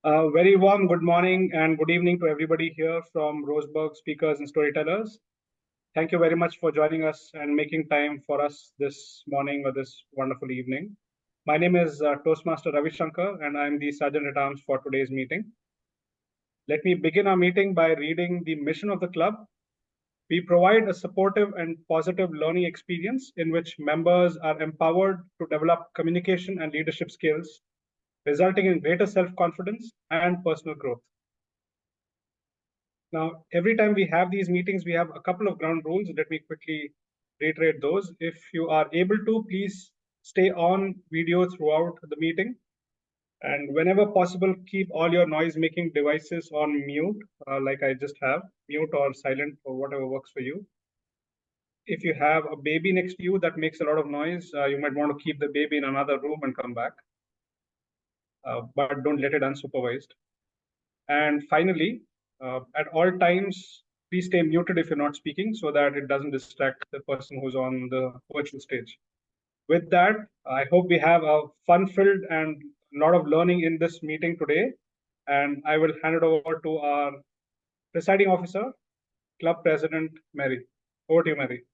A very warm good morning and good evening to everybody here from Roseburg Speakers and Storytellers. Thank you very much for joining us and making time for us this morning or this wonderful evening. My name is Toastmaster Ravi Shankar, and I'm the Sergeant at Arms for today's meeting. Let me begin our meeting by reading the mission of the club. We provide a supportive and positive learning experience in which members are empowered to develop communication and leadership skills, resulting in greater self-confidence and personal growth. Now, every time we have these meetings, we have a couple of ground rules. Let me quickly reiterate those. If you are able to, please stay on video throughout the meeting. And whenever possible, keep all your noise-making devices on mute, like I just have, mute or silent or whatever works for you. If you have a baby next to you that makes a lot of noise, you might want to keep the baby in another room and come back. But don't let it unsupervised. And finally, at all times, please stay muted if you're not speaking so that it doesn't distract the person who's on the virtual stage. With that, I hope we have a fun-filled and a lot of learning in this meeting today. And I will hand it over to our presiding officer, Club President Mary. Over to you, Mary.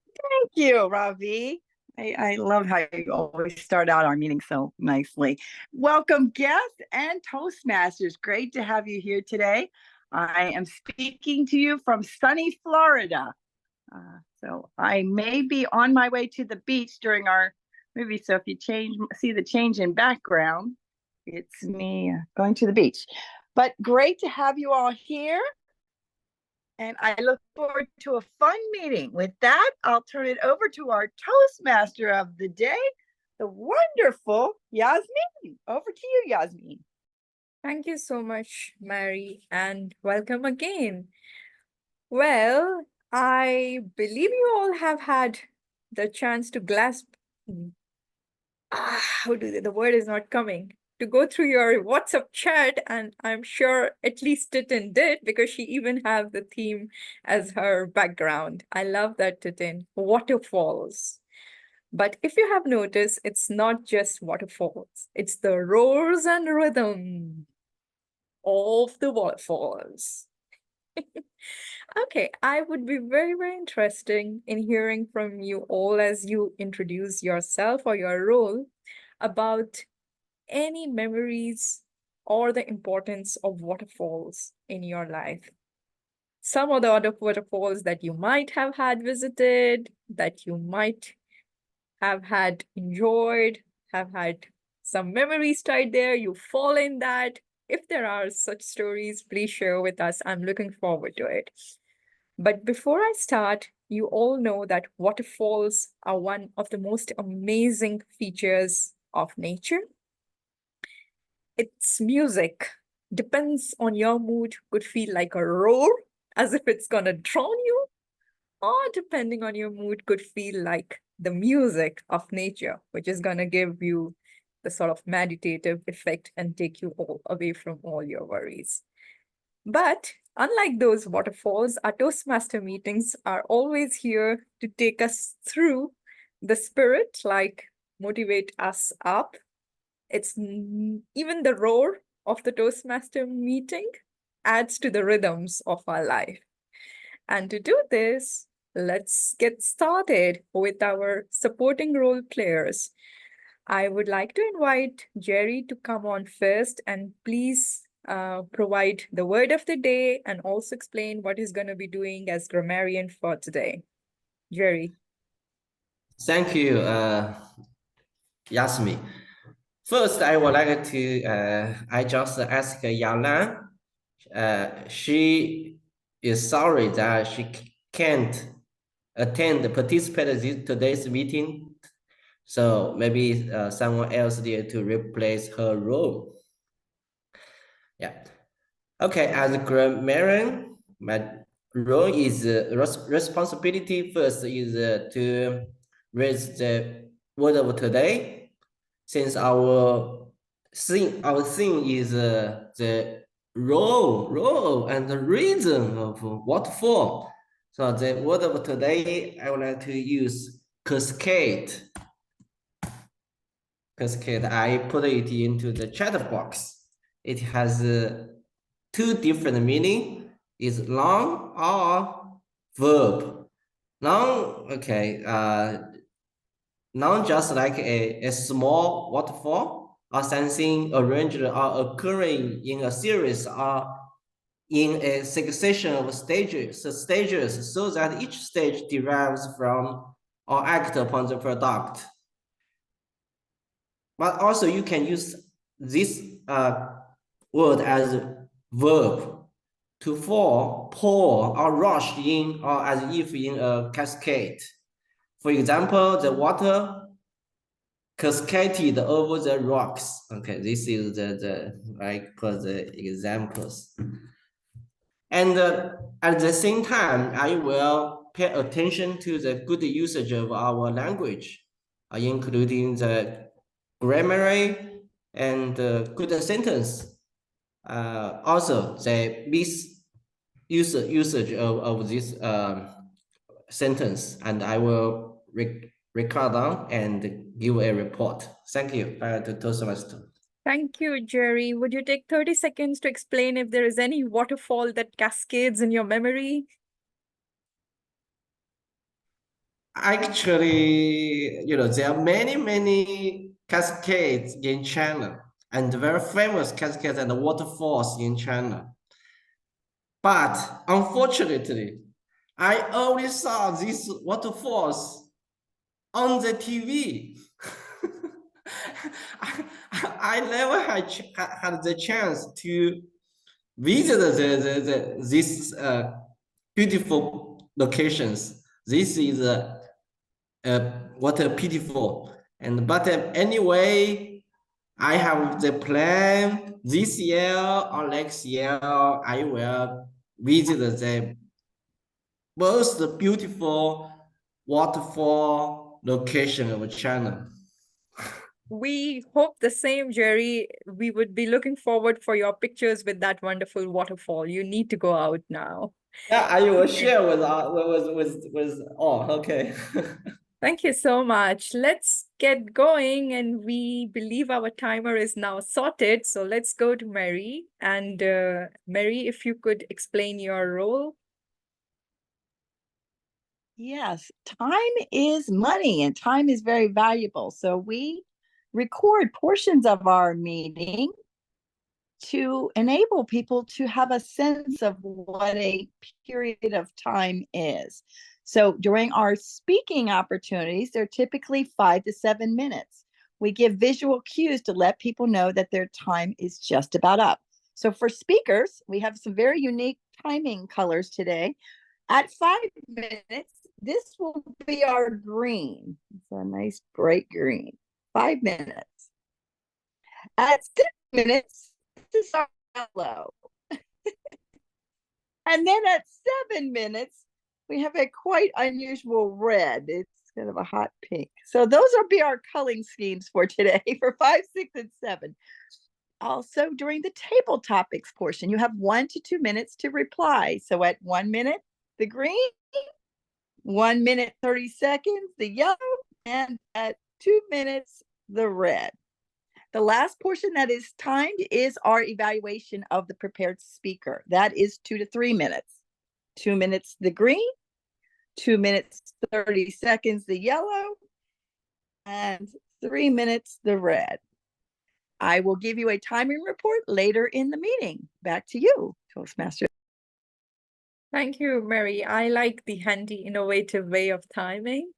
Thank you, Ravi. I love how you always start out our meeting so nicely. Welcome, guests and Toastmasters. Great to have you here today. I am speaking to you from sunny Florida. So I may be on my way to the beach during our movie. So if you see the change in background, it's me going to the beach. But great to have you all here. And I look forward to a fun meeting. With that, I'll turn it over to our Toastmaster of the day, the wonderful Yasmin. Over to you, Yasmin. Thank you so much, Mary, and welcome again. Well, I believe you all have had the chance to the word is not coming. To go through your WhatsApp chat, and I'm sure at least Titin did, because she even have the theme as her background. I love that, Titin. Waterfalls. But if you have noticed, it's not just waterfalls. It's the roars and rhythm of the waterfalls. Okay, I would be very, very interesting in hearing from you all as you introduce yourself or your role about any memories or the importance of waterfalls in your life. Some of the other waterfalls that you might have had visited, that you might have had enjoyed, have had some memories tied there, you fall in that. If there are such stories, please share with us. I'm looking forward to it. But before I start, you all know that waterfalls are one of the most amazing features of nature. Its music depends on your mood, could feel like a roar, as if it's gonna drown you, or depending on your mood, could feel like the music of nature, which is gonna give you the sort of meditative effect and take you all away from all your worries. But unlike those waterfalls, our Toastmaster meetings are always here to take us through the spirit, like motivate us up. It's even the roar of the Toastmaster meeting adds to the rhythms of our life. And to do this, let's get started with our supporting role players. I would like to invite Jerry to come on first and please provide the word of the day and also explain what he's going to be doing as grammarian for today. Jerry. Thank you, Yasmin. First, I would like to, I just ask Yalan. She is sorry that she can't participate in today's meeting. So maybe someone else there to replace her role. Yeah. Okay, as a grammarian, my role is responsibility first is to raise the word of today. Since our theme is the role and the rhythm of waterfall. So the word of today, I would like to use cascade. cascade. I put it into the chat box. It has two different meaning. Is noun or verb. Noun, okay. Noun just like a small waterfall or something arranged or occurring in a series or in a succession of stages, so that each stage derives from or act upon the product. But also you can use this word as verb to fall, pour, or rush in, or as if in a cascade. For example, the water cascaded over the rocks. Okay, this is the I put the examples. And at the same time, I will pay attention to the good usage of our language, including the grammar and good sentence. Also, the usage of this sentence, and I will record down and give a report. Thank you, to Toastmasters. Thank you, Jerry. Would you take 30 seconds to explain if there is any waterfall that cascades in your memory? Actually, there are many cascades in China, and very famous cascades and waterfalls in China. But unfortunately, I only saw these waterfalls on the TV. I never had the chance to visit these beautiful locations. This is what a pitiful. But anyway, I have the plan this year or next year. I will visit the most beautiful waterfall location of China. We hope the same, Jerry. We would be looking forward for your pictures with that wonderful waterfall. You need to go out now. Yeah, I will share with all. Okay. Thank you so much. Let's get going, and we believe our timer is now sorted. So let's go to Mary. And Mary, if you could explain your role. Yes, time is money and time is very valuable. So we record portions of our meeting to enable people to have a sense of what a period of time is. So during our speaking opportunities, they're typically 5 to 7 minutes. We give visual cues to let people know that their time is just about up. So for speakers, we have some very unique timing colors today. At 5 minutes, this will be our green. It's a nice bright green. 5 minutes. At 6 minutes, this is our yellow. And then at 7 minutes, we have a quite unusual red. It's kind of a hot pink. So those will be our coloring schemes for today for 5, 6, and 7. Also, during the table topics portion, you have 1 to 2 minutes to reply. So at 1 minute, the green, 1 minute, 30 seconds, the yellow, and at 2 minutes, the red. The last portion that is timed is our evaluation of the prepared speaker. That is 2 to 3 minutes. 2 minutes, the green, 2 minutes, 30 seconds, the yellow, and 3 minutes, the red. I will give you a timing report later in the meeting. Back to you, Toastmaster. Thank you, Mary. I like the handy, innovative way of timing.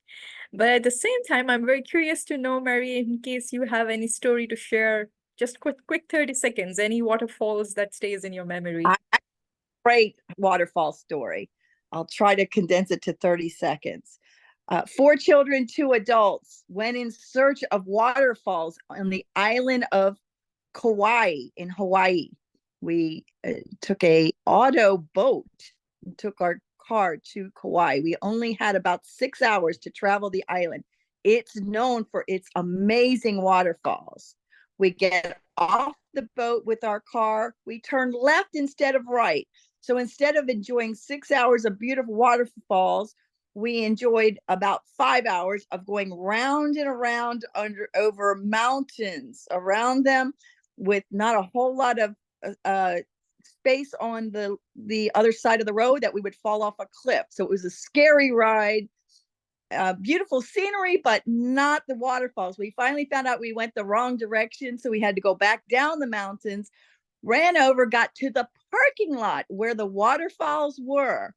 But at the same time, I'm very curious to know, Mary, in case you have any story to share, just quick 30 seconds, any waterfalls that stays in your memory. Great waterfall story. I'll try to condense it to 30 seconds. 4 children, 2 adults went in search of waterfalls on the island of Kauai in Hawaii. We took a auto boat, took our car to Kauai. We only had about 6 hours to travel the island. It's known for its amazing waterfalls. We get off the boat with our car. We turn left instead of right. So instead of enjoying 6 hours of beautiful waterfalls, we enjoyed about 5 hours of going round and around over mountains around them with not a whole lot of space on the other side of the road that we would fall off a cliff. So it was a scary ride. Beautiful scenery, but not the waterfalls. We finally found out we went the wrong direction, so we had to go back down the mountains, ran over, got to the parking lot where the waterfalls were,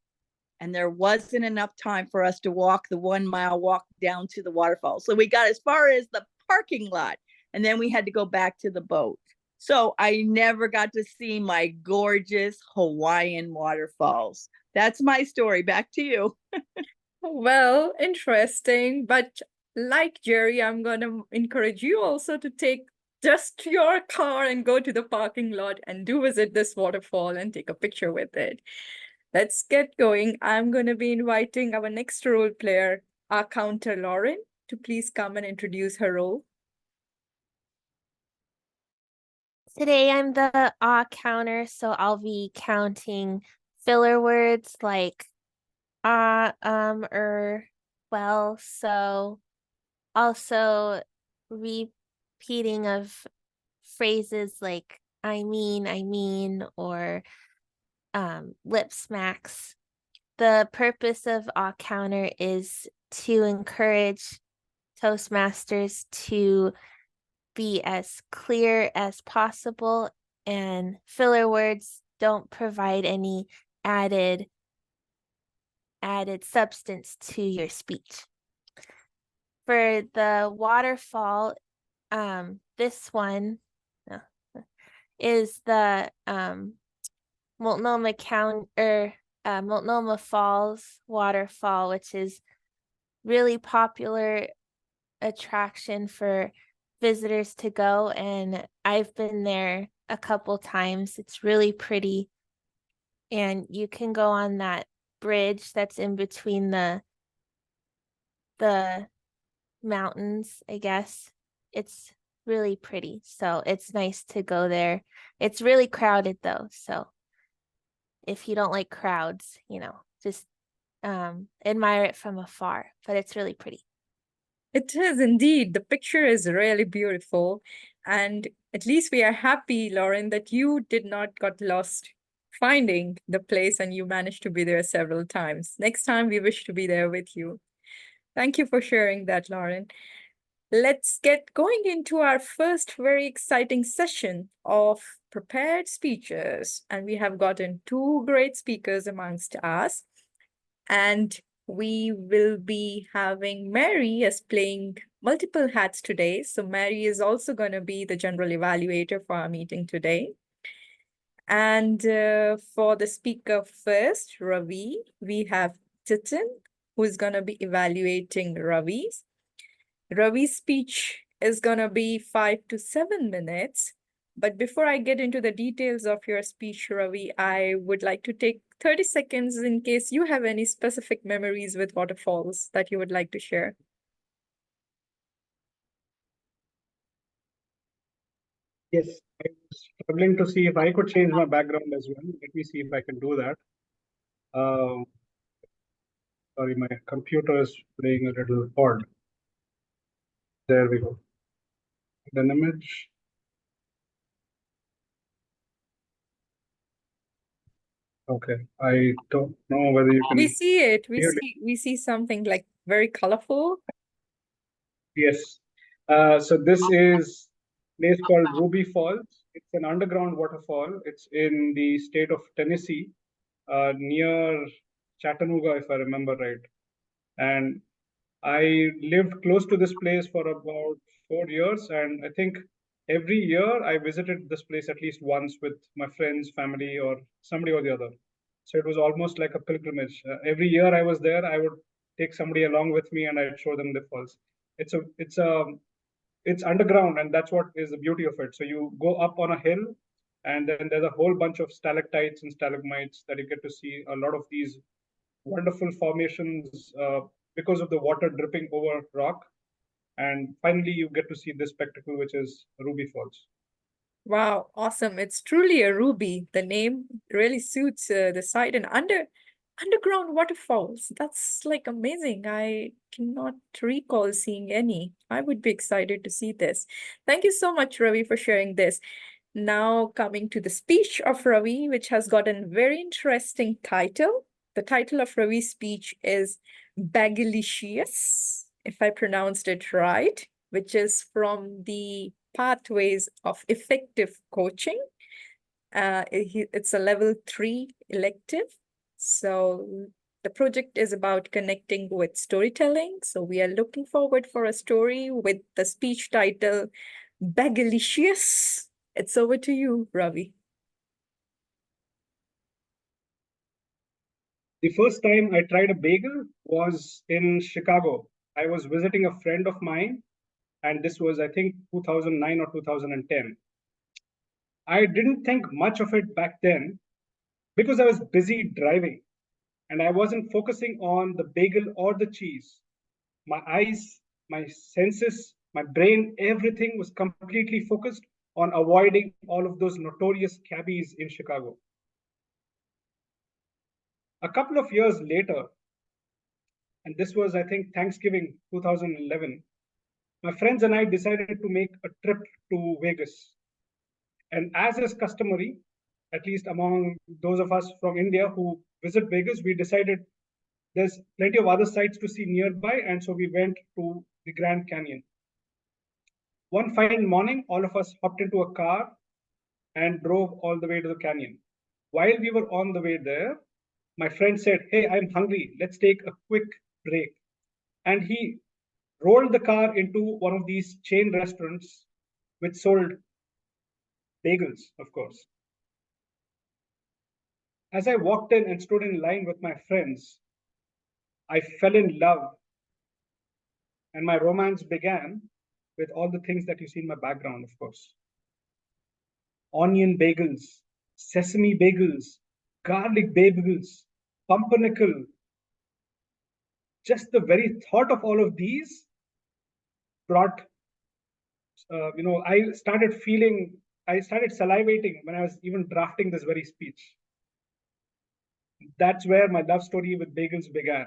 and there wasn't enough time for us to walk the 1 mile walk down to the waterfalls. So we got as far as the parking lot, and then we had to go back to the boat. So I never got to see my gorgeous Hawaiian waterfalls. That's my story. Back to you. Well, interesting. But like Jerry, I'm going to encourage you also to take just your car and go to the parking lot and do visit this waterfall and take a picture with it. Let's get going. I'm going to be inviting our next role player, our counter Lauren, to please come and introduce her role. Today I'm the counter, so I'll be counting filler words like well, so. Also repeating of phrases like I mean, or lip smacks. The purpose of counter is to encourage Toastmasters to be as clear as possible, and filler words don't provide any added substance to your speech. For the waterfall, this one is the Multnomah Falls waterfall, which is really popular attraction for visitors to go, and I've been there a couple times. It's really pretty, and you can go on that bridge that's in between the mountains, I guess. It's really pretty, so it's nice to go there. It's really crowded though, so if you don't like crowds, just admire it from afar, but it's really pretty. It is indeed. The picture is really beautiful. And at least we are happy, Lauren, that you did not got lost finding the place and you managed to be there several times. Next time we wish to be there with you. Thank you for sharing that, Lauren. Let's get going into our first very exciting session of prepared speeches. And we have gotten 2 great speakers amongst us. And we will be having Mary as playing multiple hats today. So Mary is also going to be the general evaluator for our meeting today. And for the speaker first, Ravi, we have Titin, who is going to be evaluating Ravi's. Ravi's speech is going to be 5 to 7 minutes. But before I get into the details of your speech, Ravi, I would like to take 30 seconds in case you have any specific memories with waterfalls that you would like to share. Yes, I was struggling to see if I could change my background as well. Let me see if I can do that. Sorry, my computer is playing a little odd. There we go. An image. Okay, I don't know whether you can. We see it. hear We see something like very colorful. Yes. So this is a place called Ruby Falls. It's an underground waterfall. It's in the state of Tennessee, near Chattanooga, if I remember right. And I lived close to this place for about 4 years. And I think every year I visited this place at least once with my friends, family, or somebody or the other. So it was almost like a pilgrimage. Every year I was there, I would take somebody along with me and I'd show them the falls. It's underground, and that's what is the beauty of it. So you go up on a hill, and then there's a whole bunch of stalactites and stalagmites that you get to see. A lot of these wonderful formations because of the water dripping over rock. And finally, you get to see this spectacle, which is Ruby Falls. Wow, awesome. It's truly a ruby. The name really suits the site. And Underground waterfalls. That's like amazing. I cannot recall seeing any. I would be excited to see this. Thank you so much, Ravi, for sharing this. Now coming to the speech of Ravi, which has got a very interesting title. The title of Ravi's speech is Bagalicious, if I pronounced it right, which is from the Pathways of Effective Coaching. It's a level 3 elective. So the project is about connecting with storytelling. So we are looking forward for a story with the speech title Bagalicious. It's over to you, Ravi. The first time I tried a bagel was in Chicago. I was visiting a friend of mine, and this was, I think, 2009 or 2010. I didn't think much of it back then because I was busy driving and I wasn't focusing on the bagel or the cheese. My eyes, my senses, my brain, everything was completely focused on avoiding all of those notorious cabbies in Chicago. A couple of years later, and this was, I think, Thanksgiving 2011, my friends and I decided to make a trip to Vegas. And as is customary, at least among those of us from India who visit Vegas, we decided there's plenty of other sites to see nearby, and so we went to the Grand Canyon. One fine morning, all of us hopped into a car and drove all the way to the canyon. While we were on the way there, my friend said, "Hey, I'm hungry. Let's take a quick break." And he rolled the car into one of these chain restaurants which sold bagels, of course. As I walked in and stood in line with my friends, I fell in love, and my romance began with all the things that you see in my background, of course. Onion bagels, sesame bagels, garlic bagels, pumpernickel. Just the very thought of all of these brought, I started salivating when I was even drafting this very speech. That's where my love story with bagels began.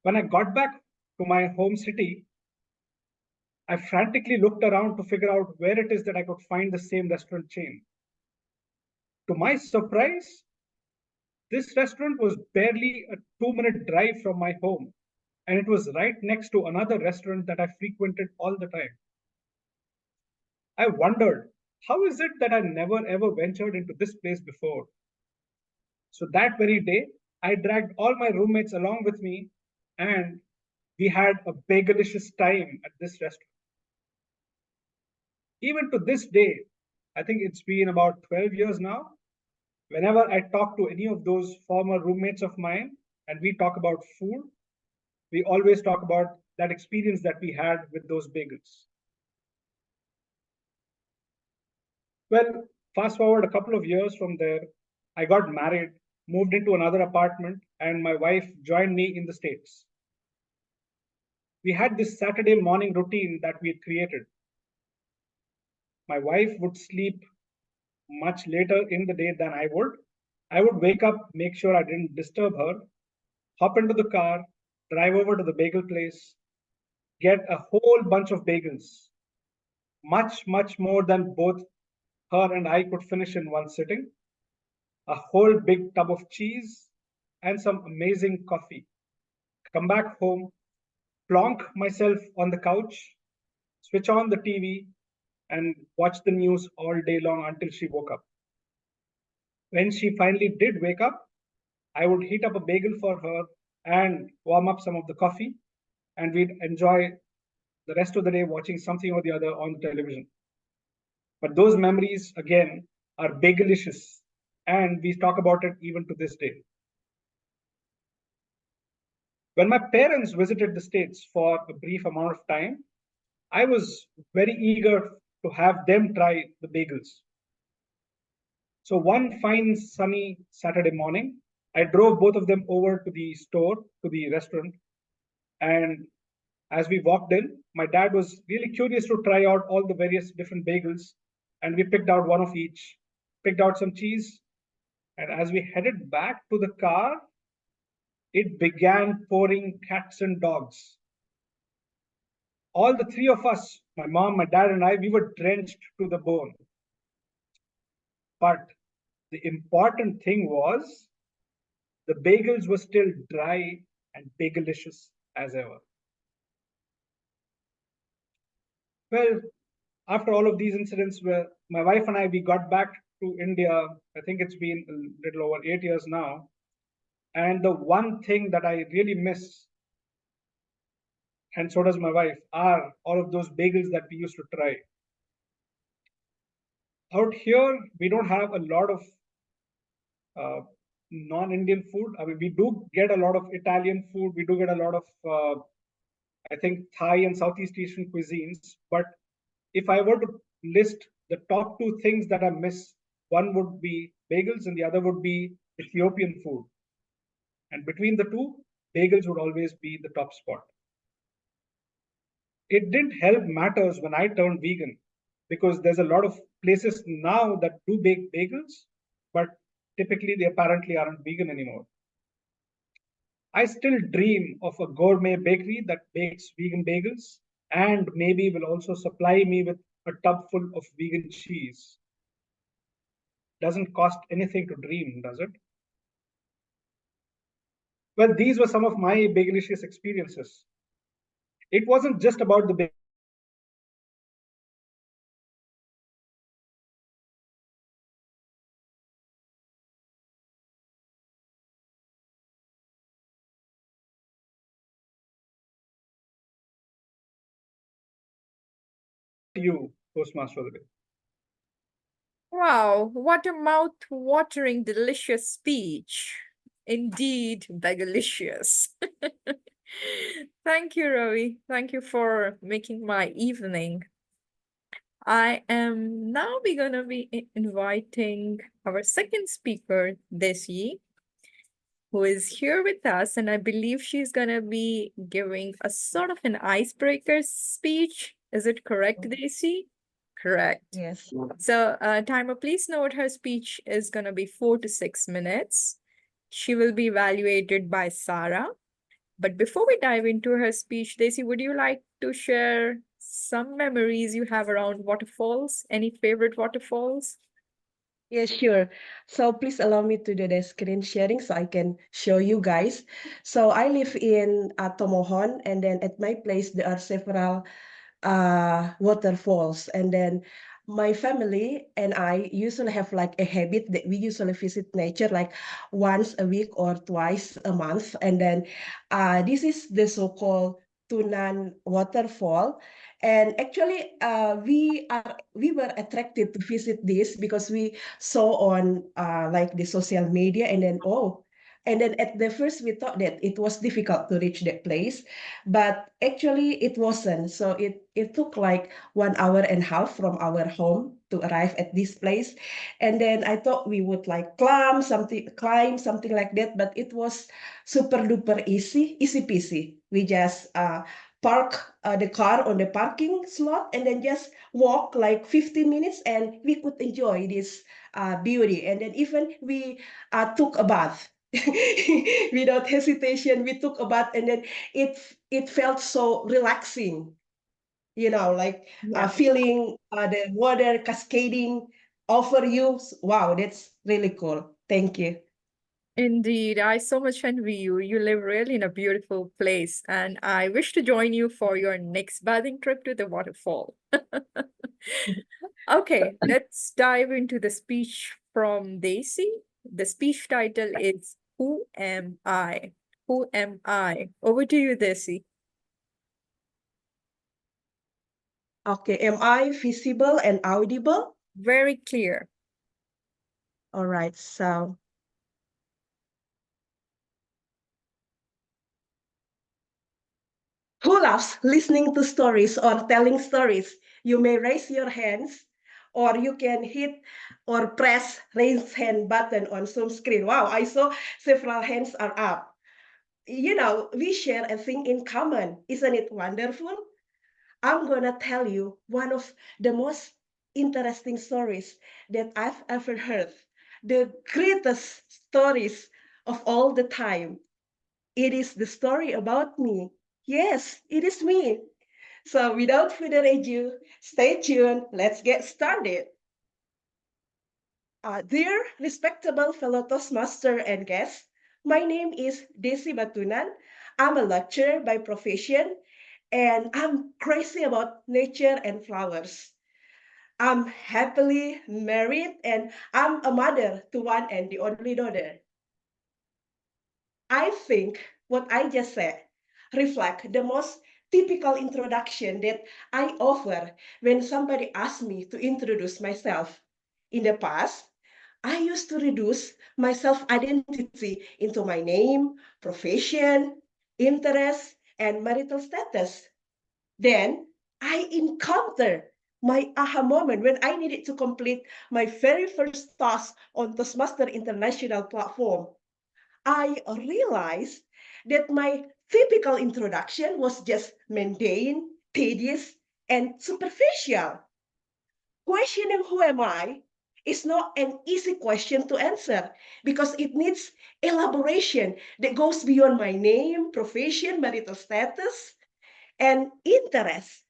When I got back to my home city, I frantically looked around to figure out where it is that I could find the same restaurant chain. To my surprise, this restaurant was barely a 2-minute drive from my home, and it was right next to another restaurant that I frequented all the time. I wondered, how is it that I never ever ventured into this place before? So that very day, I dragged all my roommates along with me, and we had a bagelicious time at this restaurant. Even to this day, I think it's been about 12 years now, whenever I talk to any of those former roommates of mine and we talk about food, we always talk about that experience that we had with those bagels. Well, fast forward a couple of years from there, I got married, moved into another apartment, and my wife joined me in the States. We had this Saturday morning routine that we had created. My wife would sleep much later in the day than I would. I would wake up, make sure I didn't disturb her, hop into the car, drive over to the bagel place, get a whole bunch of bagels, much, much more than both her and I could finish in one sitting, a whole big tub of cheese, and some amazing coffee. Come back home, plonk myself on the couch, switch on the TV, and watch the news all day long until she woke up. When she finally did wake up, I would heat up a bagel for her and warm up some of the coffee, and we'd enjoy the rest of the day watching something or the other on the television. But those memories, again, are bagelicious, and we talk about it even to this day. When my parents visited the States for a brief amount of time, I was very eager to have them try the bagels. So one fine sunny Saturday morning, I drove both of them over to the store, to the restaurant. And as we walked in, my dad was really curious to try out all the various different bagels. And we picked out one of each, picked out some cheese, And as we headed back to the car, it began pouring cats and dogs. All the three of us, my mom, my dad, and I, we were drenched to the bone. But the important thing was the bagels were still dry and bagelicious as ever. Well, after all of these incidents, where my wife and I, we got back to India, I think it's been a little over 8 years now. And the one thing that I really miss, and so does my wife, are all of those bagels that we used to try. Out here, we don't have a lot of non-Indian food. I mean, we do get a lot of Italian food. We do get a lot of, I think, Thai and Southeast Asian cuisines. But if I were to list the top two things that I miss, one would be bagels and the other would be Ethiopian food. And between the two, bagels would always be the top spot. It didn't help matters when I turned vegan, because there's a lot of places now that do bake bagels, but typically they apparently aren't vegan anymore. I still dream of a gourmet bakery that bakes vegan bagels and maybe will also supply me with a tub full of vegan cheese. Doesn't cost anything to dream, does it? Well, these were some of my bagelicious experiences. It wasn't just about the you, Toastmaster of the Day. Wow, what a mouth-watering, delicious speech. Indeed, bagelicious. Thank you, Ravi. Thank you for making my evening. I am now gonna be inviting our second speaker, Desi, who is here with us, and I believe she's gonna be giving a sort of an icebreaker speech. Is it correct, Desi? Correct. Yes. So, timer, please note her speech is gonna be 4 to 6 minutes. She will be evaluated by Sarah. But before we dive into her speech, Desi, would you like to share some memories you have around waterfalls? Any favorite waterfalls? Yes, sure. So please allow me to do the screen sharing so I can show you guys. So I live in Tomohon, and then at my place there are several waterfalls, and then my family and I usually have like a habit that we usually visit nature like once a week or twice a month, and then this is the so-called Tunan waterfall. And actually we were attracted to visit this because we saw on like the social media, and then and then at the first we thought that it was difficult to reach that place, but actually it wasn't. So it took like 1.5 hours from our home to arrive at this place. And then I thought we would like climb something like that, but it was super duper easy peasy. We just park the car on the parking slot and then just walk like 15 minutes and we could enjoy this beauty. And then even we took a bath. Without hesitation, we took a bath, and then it felt so relaxing, like Yeah. feeling the water cascading over you. Wow, that's really cool. Thank you. Indeed, I so much envy you. You live really in a beautiful place, and I wish to join you for your next bathing trip to the waterfall. Okay, let's dive into the speech from Desi. The speech title is Who Am I? Who am I? Over to you, Desi. Okay, am I visible and audible? Very clear. All right, so who loves listening to stories or telling stories? You may raise your hands, or you can hit or press raise hand button on Zoom screen. Wow, I saw several hands are up. We share a thing in common. Isn't it wonderful? I'm gonna tell you one of the most interesting stories that I've ever heard. the greatest stories of all the time. It is the story about me. Yes, it is me. So without further ado, stay tuned. Let's get started. Dear respectable fellow Toastmaster and guests, my name is Desi Batunan. I'm a lecturer by profession, and I'm crazy about nature and flowers. I'm happily married, and I'm a mother to one and the only daughter. I think what I just said reflect the most typical introduction that I offer when somebody asks me to introduce myself. In the past, I used to reduce my self-identity into my name, profession, interest, and marital status. Then I encountered my aha moment when I needed to complete my very first task on Toastmaster International platform. I realized that my typical introduction was just mundane, tedious, and superficial. Questioning who am I is not an easy question to answer because it needs elaboration that goes beyond my name, profession, marital status, and interest.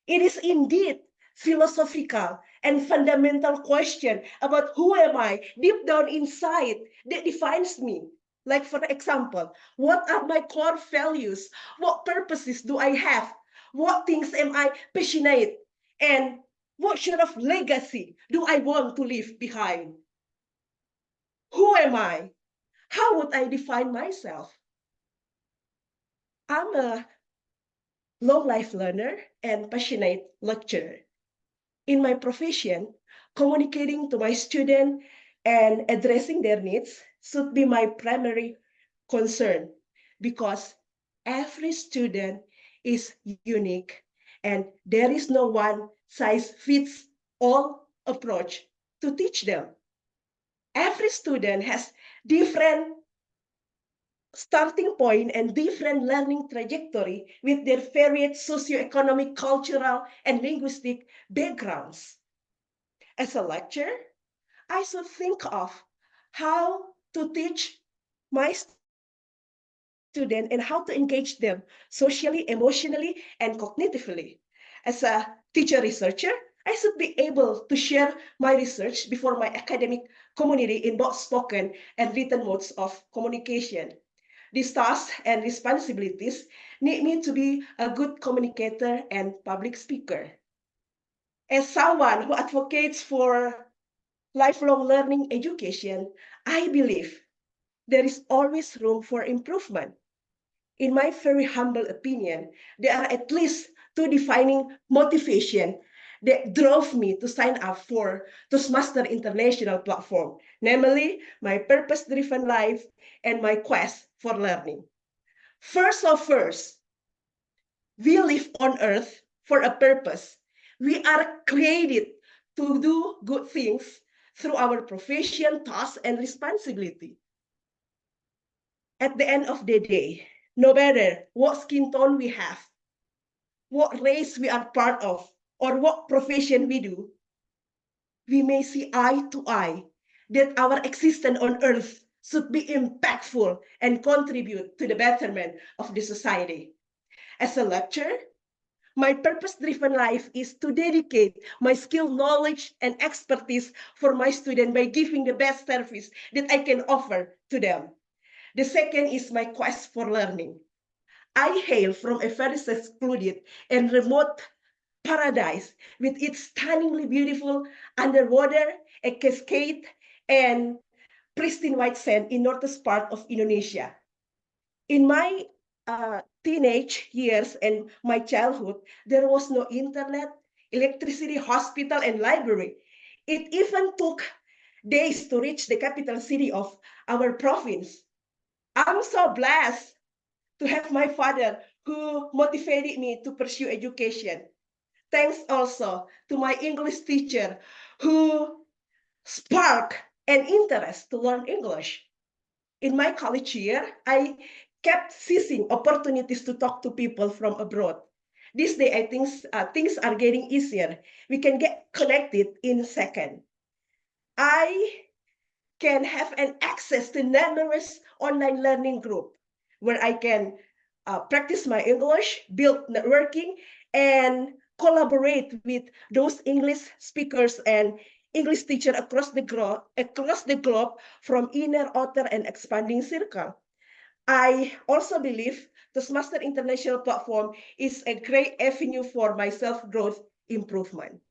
It is indeed philosophical and fundamental question about who am I deep down inside that defines me. Like, for example, what are my core values? What purposes do I have? What things am I passionate? And what sort of legacy do I want to leave behind? Who am I? How would I define myself? I'm a long life learner and passionate lecturer. In my profession, communicating to my students and addressing their needs should be my primary concern because every student is unique and there is no one size fits all approach to teach them. Every student has different starting point and different learning trajectory with their varied socioeconomic, cultural, and linguistic backgrounds. As a lecturer, I should think of how to teach my student and how to engage them socially, emotionally, and cognitively. As a teacher researcher, I should be able to share my research before my academic community in both spoken and written modes of communication. These tasks and responsibilities need me to be a good communicator and public speaker. As someone who advocates for lifelong learning education, I believe there is always room for improvement. In my very humble opinion, there are at least two defining motivation that drove me to sign up for Toastmaster International platform, namely my purpose-driven life and my quest for learning. First, we live on earth for a purpose. We are created to do good things through our profession, tasks, and responsibility. At the end of the day, no matter what skin tone we have, what race we are part of, or what profession we do, we may see eye to eye that our existence on earth should be impactful and contribute to the betterment of the society. As a lecturer, my purpose-driven life is to dedicate my skill, knowledge, and expertise for my students by giving the best service that I can offer to them. The second is my quest for learning. I hail from a very secluded and remote paradise with its stunningly beautiful underwater, a cascade, and pristine white sand in northeast part of Indonesia. In my teenage years and my childhood, there was no internet, electricity, hospital, and library. It even took days to reach the capital city of our province. I'm so blessed to have my father who motivated me to pursue education. Thanks also to my English teacher who sparked an interest to learn English. In my college year, I kept seizing opportunities to talk to people from abroad. This day, I think things are getting easier. We can get connected in a second. I can have an access to numerous online learning group where I can practice my English, build networking, and collaborate with those English speakers and English teacher across the globe from inner, outer, and expanding circle. I also believe Toastmaster International Platform is a great avenue for my self-growth improvement.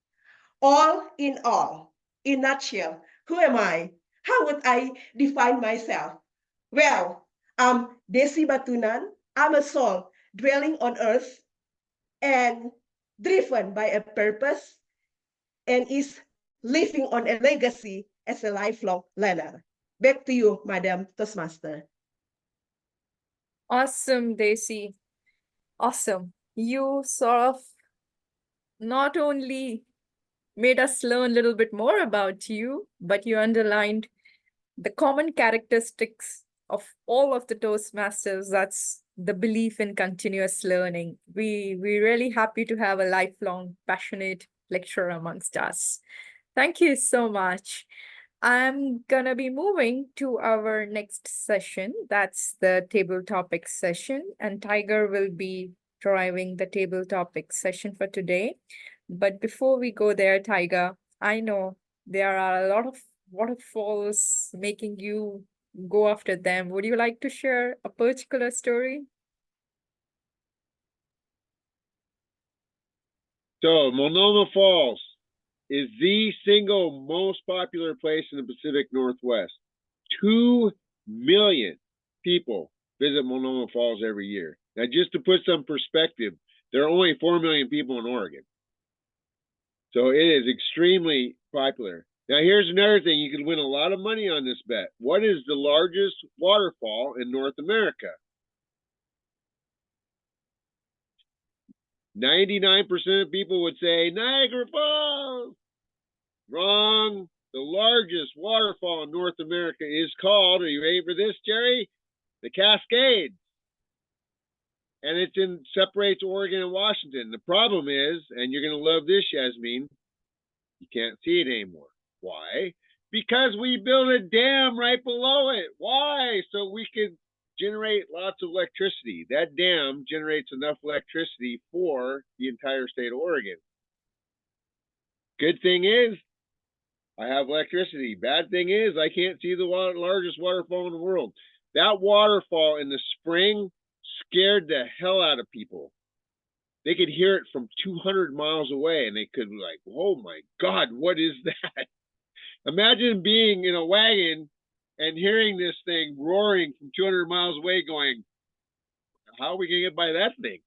All in all, in nutshell, who am I? How would I define myself? Well, I'm Desi Batunan. I'm a soul dwelling on earth and driven by a purpose and is living on a legacy as a lifelong learner. Back to you, Madam Toastmaster. Awesome, Desi. Awesome. You sort of not only made us learn a little bit more about you, but you underlined the common characteristics of all of the Toastmasters. That's the belief in continuous learning. We're really happy to have a lifelong, passionate lecturer amongst us. Thank you so much. I'm gonna be moving to our next session. That's the table topic session, and Tiger will be driving the table topic session for today. But before we go there, Tiger, I know there are a lot of waterfalls making you go after them. Would you like to share a particular story? So, Multnomah Falls is the single most popular place in the Pacific Northwest. 2 million people visit Multnomah Falls every year. Now, just to put some perspective, there are only 4 million people in Oregon. So it is extremely popular. Now, here's another thing. You can win a lot of money on this bet. What is the largest waterfall in North America? 99% of people would say Niagara Falls. Wrong. The largest waterfall in North America is called, are you ready for this, Jerry? The Cascades. And it separates Oregon and Washington. The problem is, and you're going to love this, Yasmin, you can't see it anymore. Why? Because we built a dam right below it. Why? So we could generate lots of electricity. That dam generates enough electricity for the entire state of Oregon. Good thing is, I have electricity. Bad thing is, I can't see the largest waterfall in the world. That waterfall in the spring scared the hell out of people. They could hear it from 200 miles away, and they could be like, oh my God, what is that? Imagine being in a wagon and hearing this thing roaring from 200 miles away going, how are we going to get by that thing?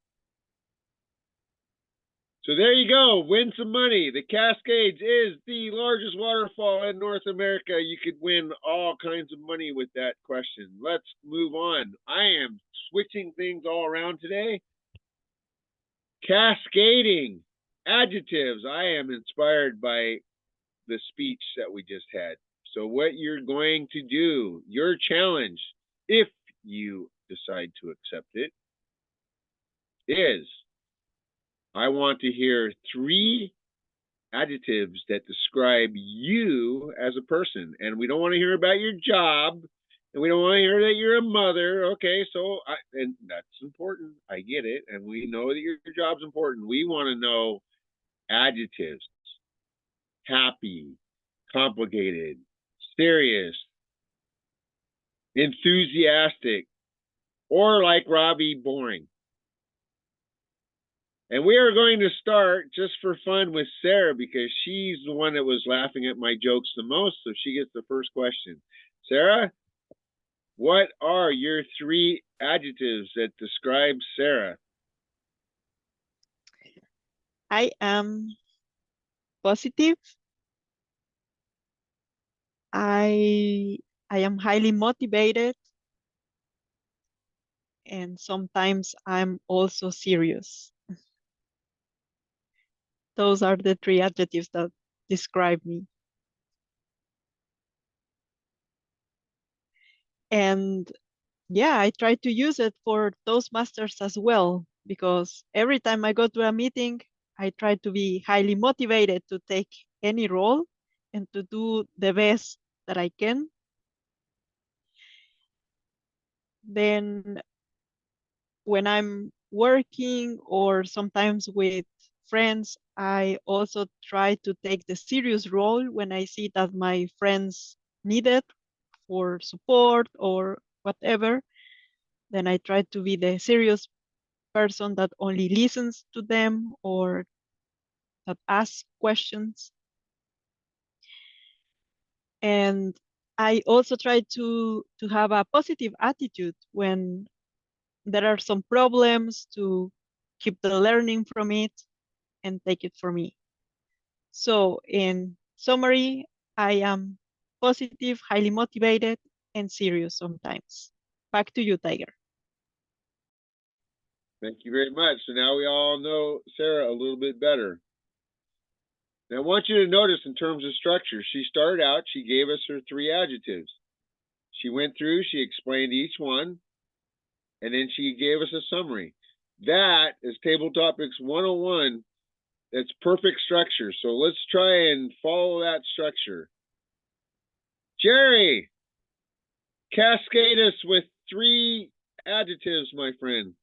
So there you go, win some money. The Cascades is the largest waterfall in North America. You could win all kinds of money with that question. Let's move on. I am switching things all around today. Cascading, adjectives. I am inspired by the speech that we just had. So what you're going to do, your challenge, if you decide to accept it, is I want to hear 3 adjectives that describe you as a person. And we don't want to hear about your job. And we don't want to hear that you're a mother. Okay, so and that's important. I get it. And we know that your job's important. We want to know adjectives. Happy, complicated, serious, enthusiastic, or like Robbie, boring. And we are going to start just for fun with Sarah because she's the one that was laughing at my jokes the most. So she gets the first question. Sarah, what are your 3 adjectives that describe Sarah? I am positive. I am highly motivated. And sometimes I'm also serious. Those are the 3 adjectives that describe me. And yeah, I try to use it for Toastmasters as well, because every time I go to a meeting, I try to be highly motivated to take any role and to do the best that I can Then when I'm working or sometimes with friends, I also try to take the serious role when I see that my friends need it for support or whatever. Then I try to be the serious person that only listens to them or that asks questions. And I also try to have a positive attitude when there are some problems, to keep the learning from it and take it for me. So in summary, I am positive, highly motivated, and serious sometimes. Back to you, Tiger. Thank you very much. So now we all know Sarah a little bit better. Now I want you to notice in terms of structure, she started out, she gave us her 3 adjectives. She went through, she explained each one, and then she gave us a summary. That is Table Topics 101. That's perfect structure. So let's try and follow that structure. Jerry, cascade us with 3 adjectives, my friend.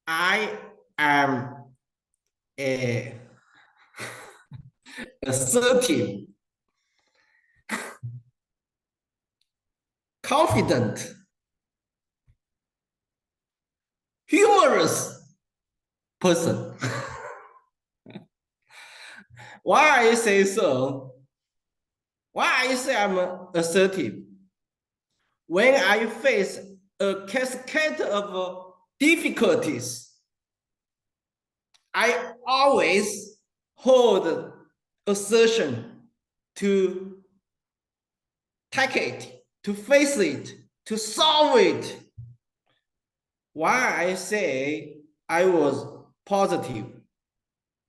I am assertive, confident, humorous person. Why I say so? Why I say I'm assertive? When I face a cascade of difficulties, I always hold assertion to tackle it, to face it, to solve it. Why I say I was positive?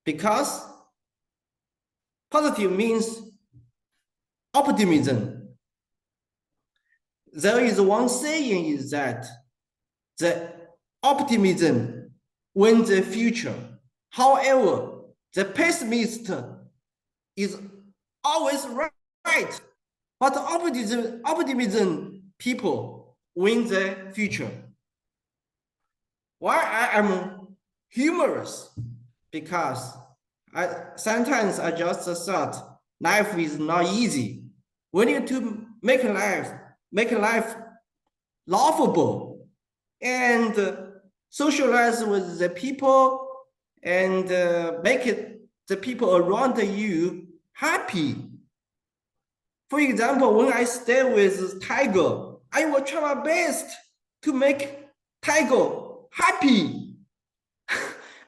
Because positive means optimism. There is one saying is that the optimism wins the future. However, the pessimist is always right. But optimism people win the future. Why I am humorous? Because sometimes I just thought life is not easy. We need to make life laughable and socialize with the people and make the people around you happy. For example, when I stay with Tiger, I will try my best to make Tiger happy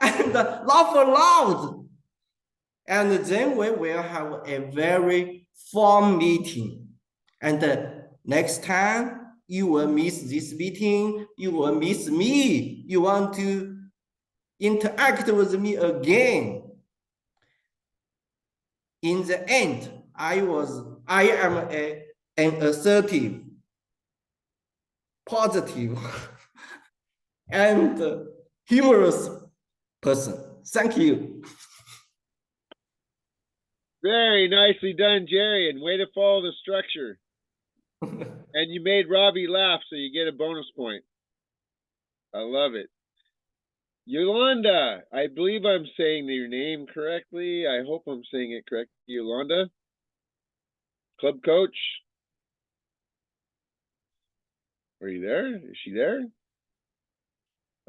and laugh aloud. And then we will have a very fun meeting. And next time you will miss this meeting, you will miss me. You want to interact with me again. In the end, I am an assertive, positive, and humorous person. Thank you. Very nicely done, Jerry, and way to follow the structure. And you made Robbie laugh, so you get a bonus point. I love it. Yolanda, I believe I'm saying your name correctly. I hope I'm saying it correctly. Yolanda, club coach. Are you there? Is she there?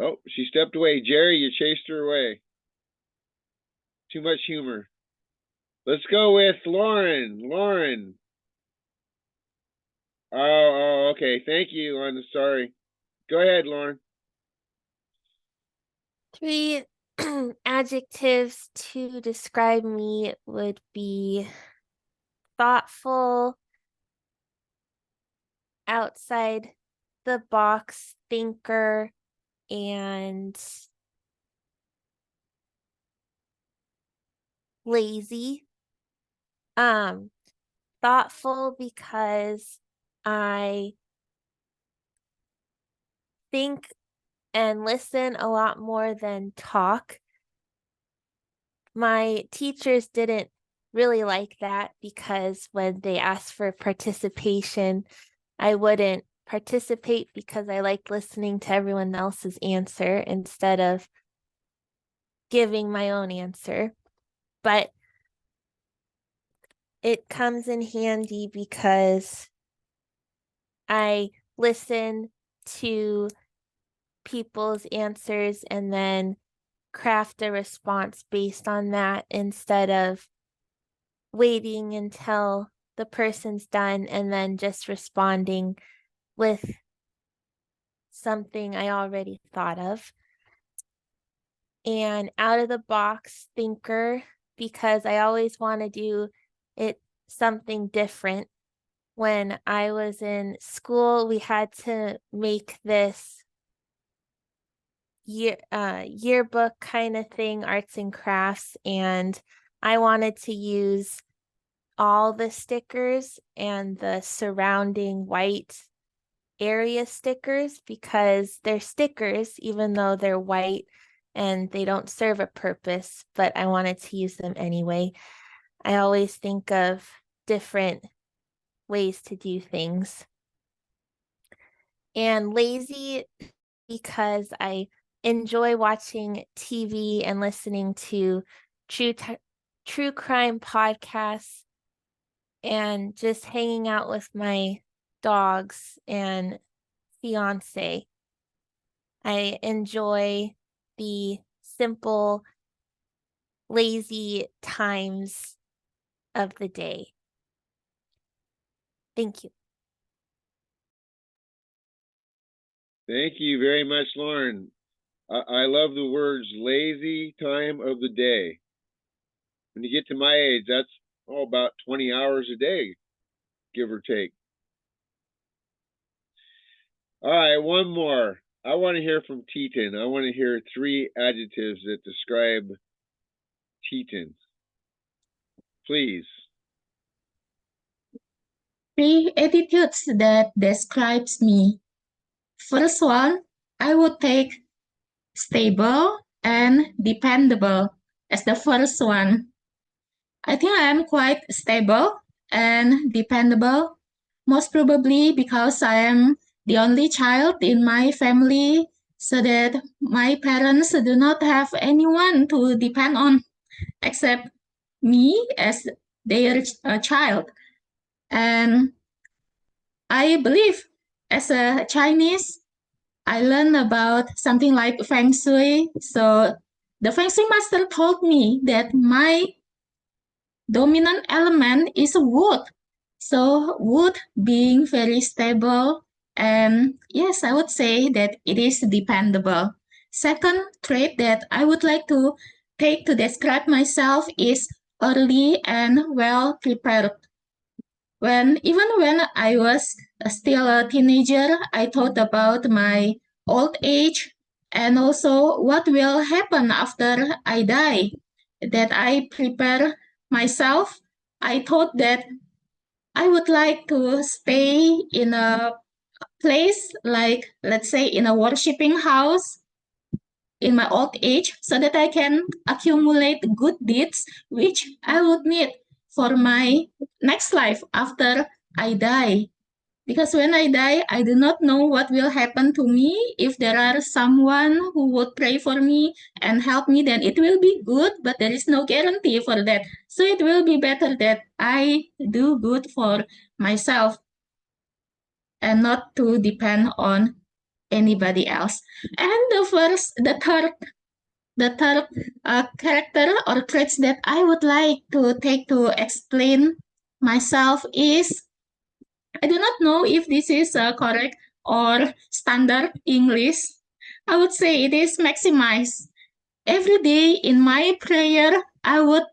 Oh, she stepped away. Jerry, you chased her away. Too much humor. Let's go with Lauren. Lauren. Oh, okay. Thank you, Yolanda. Sorry. Go ahead, Lauren. 3 adjectives to describe me would be thoughtful, outside the box thinker, and lazy. Thoughtful because I think and listen a lot more than talk. My teachers didn't really like that because when they asked for participation, I wouldn't participate because I like listening to everyone else's answer instead of giving my own answer. But it comes in handy because I listen to people's answers and then craft a response based on that instead of waiting until the person's done and then just responding with something I already thought of. And out of the box thinker, because I always want to do it something different. When I was in school, we had to make this yearbook kind of thing, arts and crafts, and I wanted to use all the stickers and the surrounding white area stickers because they're stickers even though they're white and they don't serve a purpose, but I wanted to use them anyway. I always think of different ways to do things. And lazy because I enjoy watching TV and listening to true crime podcasts and just hanging out with my dogs and fiance. I enjoy the simple, lazy times of the day. Thank you. Thank you very much, Lauren. I love the words lazy time of the day. When you get to my age, that's about 20 hours a day, give or take. All right, one more. I want to hear from Teton. I want to hear 3 adjectives that describe Teton. Please. 3 attitudes that describes me. First one, I would take stable and dependable as the first one. I think I am quite stable and dependable, most probably because I am the only child in my family, so that my parents do not have anyone to depend on except me as their child. And I believe as a Chinese, I learned about something like Feng Shui. So the Feng Shui master told me that my dominant element is wood. So wood being very stable, and yes, I would say that it is dependable. Second trait that I would like to take to describe myself is early and well prepared. Even when I was still a teenager, I thought about my old age and also what will happen after I die. That I prepare myself. I thought that I would like to stay in a place like, let's say, in a worshiping house in my old age so that I can accumulate good deeds which I would need for my next life after I die. Because when I die, I do not know what will happen to me. If there are someone who would pray for me and help me, then it will be good, but there is no guarantee for that. So it will be better that I do good for myself and not to depend on anybody else. And the third character or traits that I would like to take to explain myself is, I do not know if this is correct or standard English. I would say it is maximize. Every day in my prayer, I would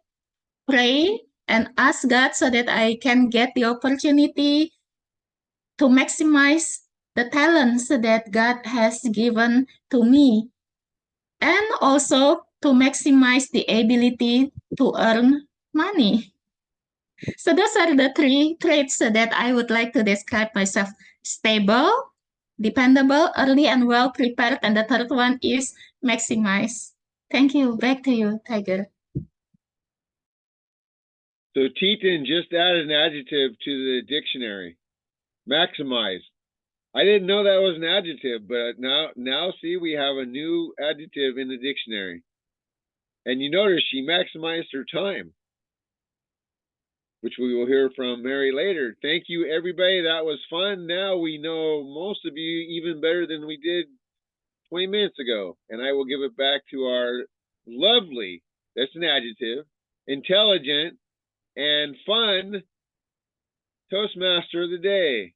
pray and ask God so that I can get the opportunity to maximize the talents that God has given to me, and also to maximize the ability to earn money. So those are the 3 traits that I would like to describe myself: stable, dependable, early, and well prepared. And the third one is maximize. Thank you. Back to you, Tiger. So Teton just added an adjective to the dictionary. Maximize. I didn't know that was an adjective, but now see, we have a new adjective in the dictionary. And you notice she maximized her time, which we will hear from Mary later. Thank you, everybody. That was fun. Now we know most of you even better than we did 20 minutes ago. And I will give it back to our lovely, that's an adjective, intelligent, and fun Toastmaster of the day.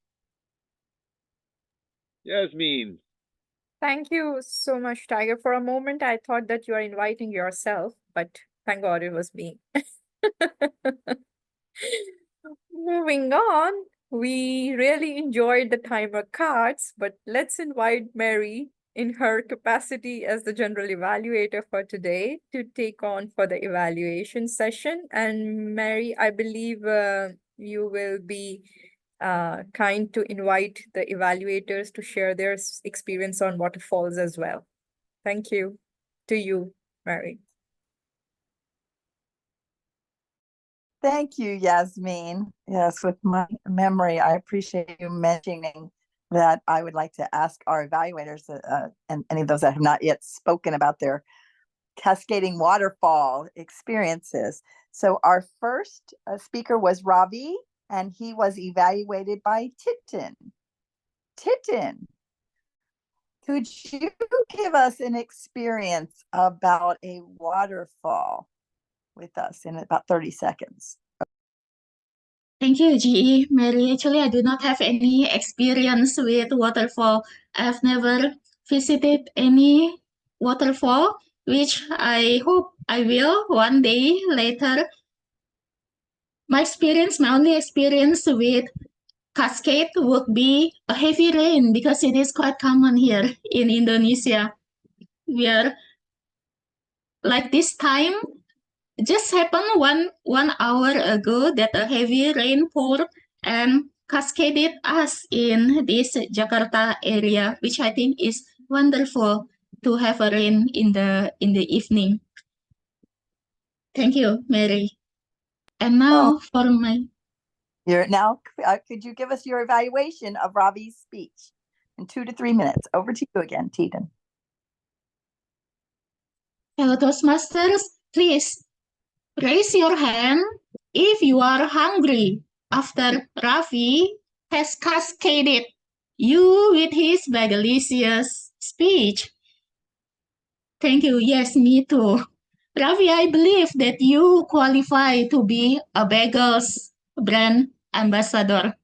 Yasmin. Thank you so much, Tiger. For a moment, I thought that you are inviting yourself, but thank God it was me. Moving on, we really enjoyed the timer cards, but let's invite Mary in her capacity as the general evaluator for today to take on for the evaluation session. And Mary, I believe you will be kind to invite the evaluators to share their experience on Waterfalls as well. Thank you to you, Mary. Thank you, Yasmin. Yes, with my memory, I appreciate you mentioning that. I would like to ask our evaluators and any of those that have not yet spoken about their cascading waterfall experiences. So our first speaker was Ravi, and he was evaluated by Titin. Titin, could you give us an experience about a waterfall with us in about 30 seconds? Thank you, GE. Mary, actually, I do not have any experience with waterfall. I've never visited any waterfall, which I hope I will one day later. My only experience with cascade would be a heavy rain because it is quite common here in Indonesia. Where like this time just happened one hour ago that a heavy rain poured and cascaded us in this Jakarta area, which I think is wonderful to have a rain in the evening. Thank you, Mary. And now for my could you give us your evaluation of Ravi's speech in 2 to 3 minutes? Over to you again, Titin. Hello, Toastmasters. Please raise your hand if you are hungry after Ravi has cascaded you with his delicious speech. Thank you. Yes, me too. Ravi, I believe that you qualify to be a bagels brand ambassador.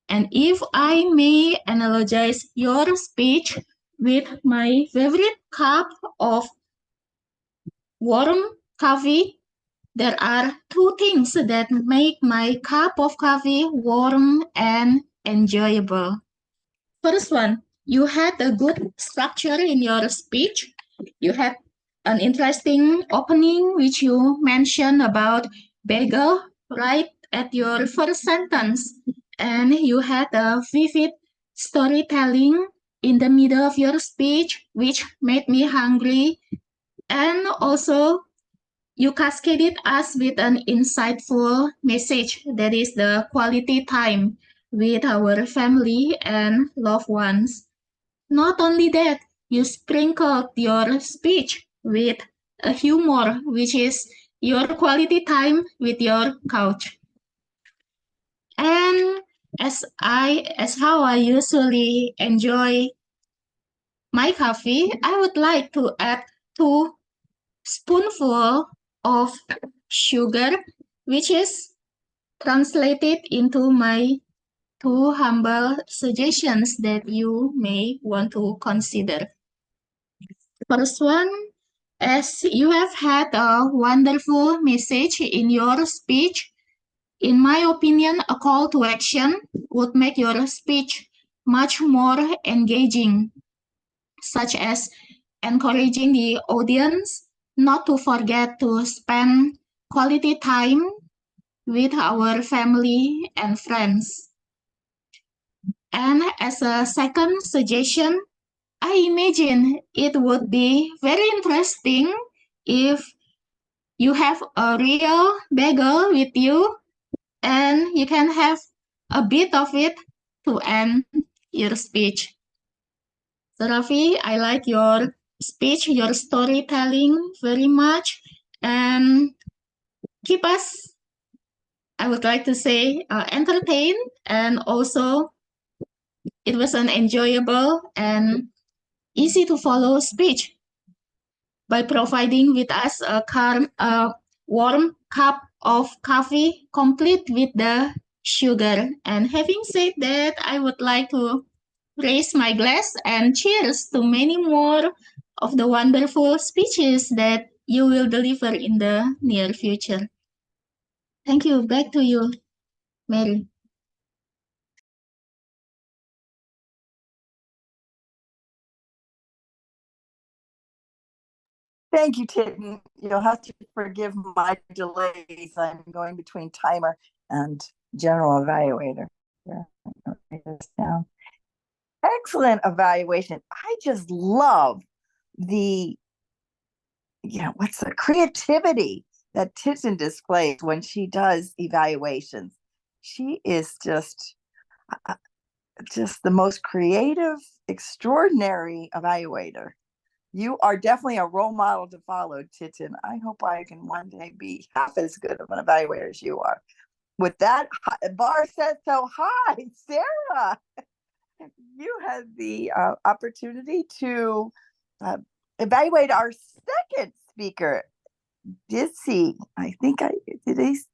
And if I may analogize your speech with my favorite cup of warm coffee, there are two things that make my cup of coffee warm and enjoyable. First one, you had a good structure in your speech. You had an interesting opening, which you mentioned about bagel right at your first sentence. And you had a vivid storytelling in the middle of your speech, which made me hungry. And also, you cascaded us with an insightful message, that is the quality time with our family and loved ones. Not only that, you sprinkled your speech with a humor, which is your quality time with your couch. And as how I usually enjoy my coffee, I would like to add 2 spoonfuls of sugar, which is translated into my 2 humble suggestions that you may want to consider. First one, as you have had a wonderful message in your speech, in my opinion, a call to action would make your speech much more engaging, such as encouraging the audience not to forget to spend quality time with our family and friends. And as a second suggestion, I imagine it would be very interesting if you have a real bagel with you and you can have a bit of it to end your speech. So Rafi, I like your speech, your storytelling very much, and keep us, I would like to say, entertained, and also it was an enjoyable and easy to follow speech by providing with us a warm cup of coffee complete with the sugar. And having said that, I would like to raise my glass and cheers to many more of the wonderful speeches that you will deliver in the near future. Thank you. Back to you, Mary. Thank you, Titten. You'll have to forgive my delays. I'm going between timer and general evaluator. Yeah, write this down. Excellent evaluation. I just love the, what's the creativity that Titten displays when she does evaluations. She is just the most creative, extraordinary evaluator. You are definitely a role model to follow, Titten. I hope I can one day be half as good of an evaluator as you are. With that, Bar says so. Hi, Sarah. You had the opportunity to evaluate our second speaker, Dizzy. I think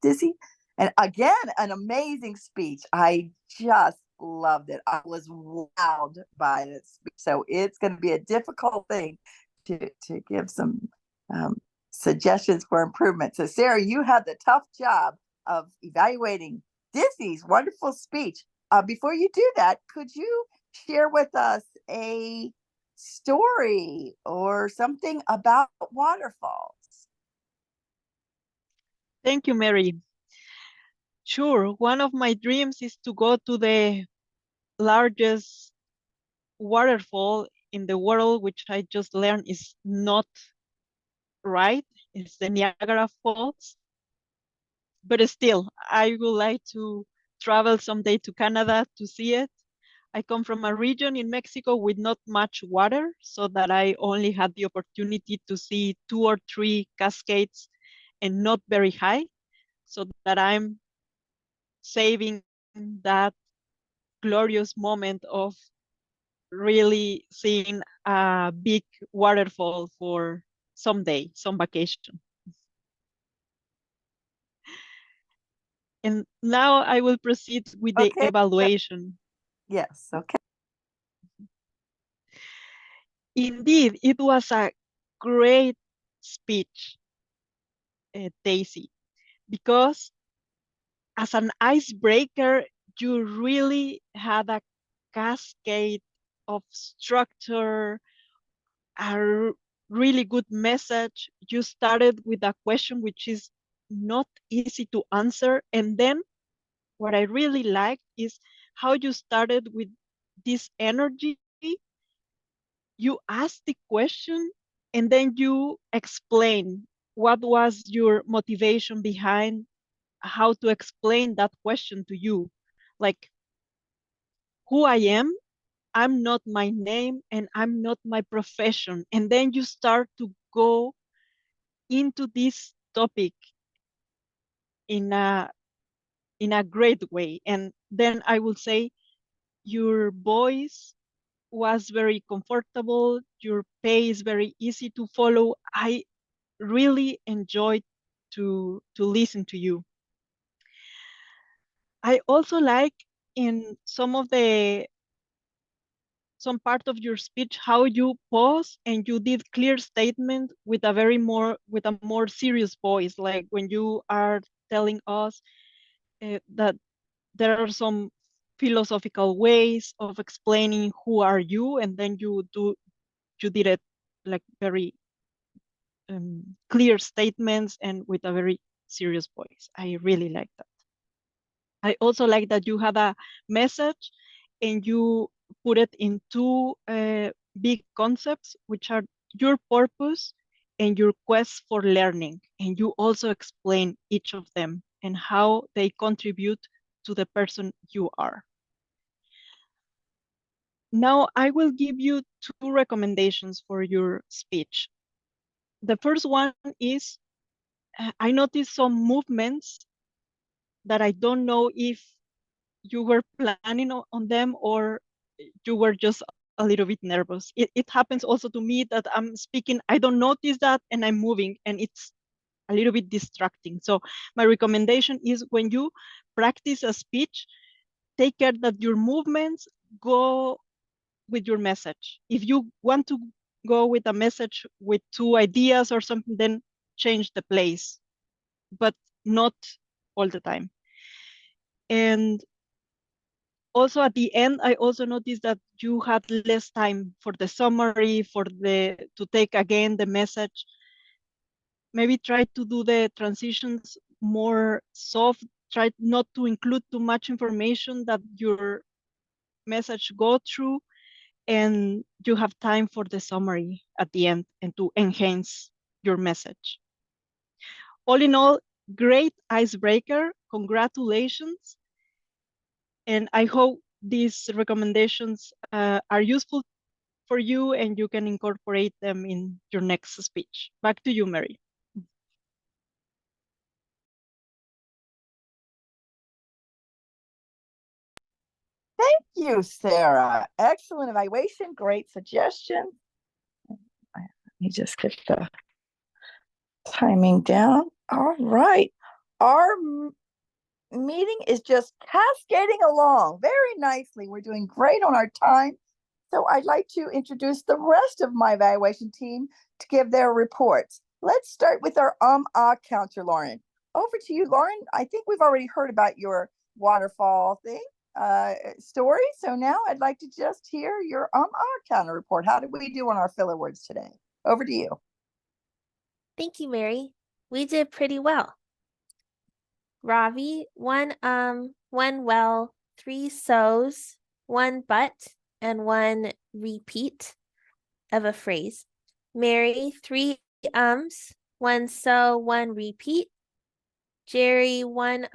Dizzy. And again, an amazing speech. I just loved it. I was wowed by it. So it's going to be a difficult thing to give some suggestions for improvement. So Sarah, you had the tough job of evaluating Dizzy's wonderful speech. Before you do that, could you share with us a story or something about waterfalls? Thank you, Mary. Sure, one of my dreams is to go to the largest waterfall in the world, which I just learned is not right. It's the Niagara Falls. But still, I would like to travel someday to Canada to see it. I come from a region in Mexico with not much water, so that I only had the opportunity to see 2 or 3 cascades and not very high, so that I'm saving that glorious moment of really seeing a big waterfall for someday, some vacation. And now I will proceed with the evaluation. Yes, okay. Indeed, it was a great speech, Daisy, because as an icebreaker, you really had a cascade of structure, a really good message. You started with a question which is not easy to answer. And then what I really liked is how you started with this energy. You asked the question and then you explain what was your motivation behind how to explain that question to you. Like, who I am, I'm not my name, and I'm not my profession. And then you start to go into this topic in a great way. And then I will say your voice was very comfortable, your pace very easy to follow. I really enjoyed to listen to you. I also like in some part of your speech how you pause and you did clear statement with a more serious voice, like when you are telling us that there are some philosophical ways of explaining who are you, and then you did it like very clear statements and with a very serious voice. I really like that. I also like that you had a message and you put it in 2 big concepts, which are your purpose and your quest for learning. And you also explain each of them and how they contribute to the person you are. Now I will give you 2 recommendations for your speech. The first one is, I noticed some movements that I don't know if you were planning on them or you were just a little bit nervous. It happens also to me that I'm speaking, I don't notice that, and I'm moving, and it's a little bit distracting. So my recommendation is, when you practice a speech, take care that your movements go with your message. If you want to go with a message with 2 ideas or something, then change the place, but not all the time. And also at the end, I also noticed that you had less time for the summary, to take again the message. Maybe try to do the transitions more soft. Try not to include too much information that your message go through, and you have time for the summary at the end and to enhance your message. All in all, great icebreaker. Congratulations. And I hope these recommendations are useful for you and you can incorporate them in your next speech. Back to you, Mary. Thank you, Sarah. Excellent evaluation. Great suggestion. Let me just get the timing down. All right. Our meeting is just cascading along very nicely. We're doing great on our time. So I'd like to introduce the rest of my evaluation team to give their reports. Let's start with our counter, Lauren. Over to you, Lauren. I think we've already heard about your waterfall thing story. So now I'd like to just hear your counter report. How did we do on our filler words today? Over to you. Thank you, Mary. We did pretty well. Ravi, 1 1 well, 3 so's, 1 but, and 1 repeat of a phrase. Mary, 3 1 so, 1 repeat. Jerry, 1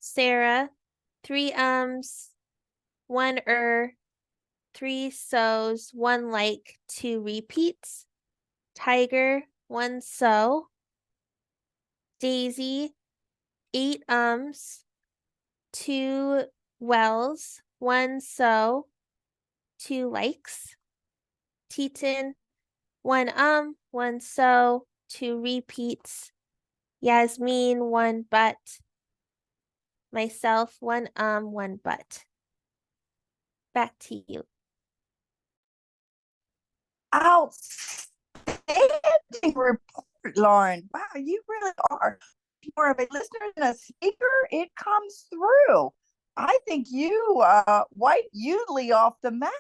Sarah, 3 1 3 so's, 1 like, 2 repeats. Tiger, 1 so. Daisy, 8 2 wells, 1 so, 2 likes. Teton, 1 1 so, 2 repeats. Yasmin, 1 but. Myself, 1 1 but. Back to you. Outstanding report, Lauren. Wow, you really are more of a listener than a speaker. It comes through. I think you wiped Udly off the map.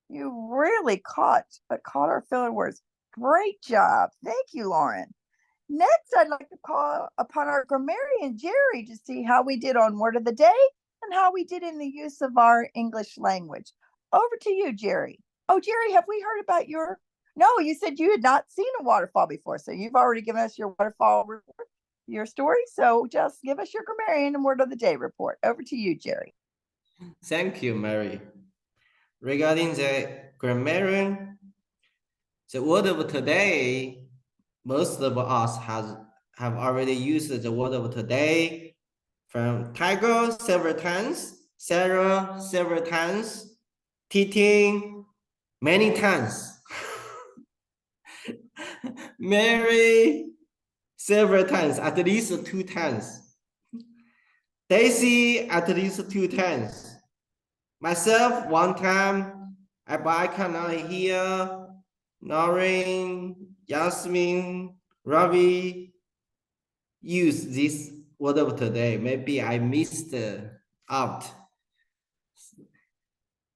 You really caught our filler words. Great job. Thank you, Lauren. Next, I'd like to call upon our grammarian, Jerry, to see how we did on word of the day and how we did in the use of our English language. Over to you, Jerry. Oh, Jerry, have we heard about your... No, you said you had not seen a waterfall before, so you've already given us your waterfall report, your story. So just give us your grammarian and word of the day report. Over to you, Jerry. Thank you, Mary. Regarding the grammarian, the word of today, most of us have already used the word of today from Tiger several times, Sarah several times, Titin many times, Mary several times, at least 2 times, Daisy at least 2 times, myself 1 time, I cannot hear, Noreen, Yasmin, Ravi use this word of today. Maybe I missed out.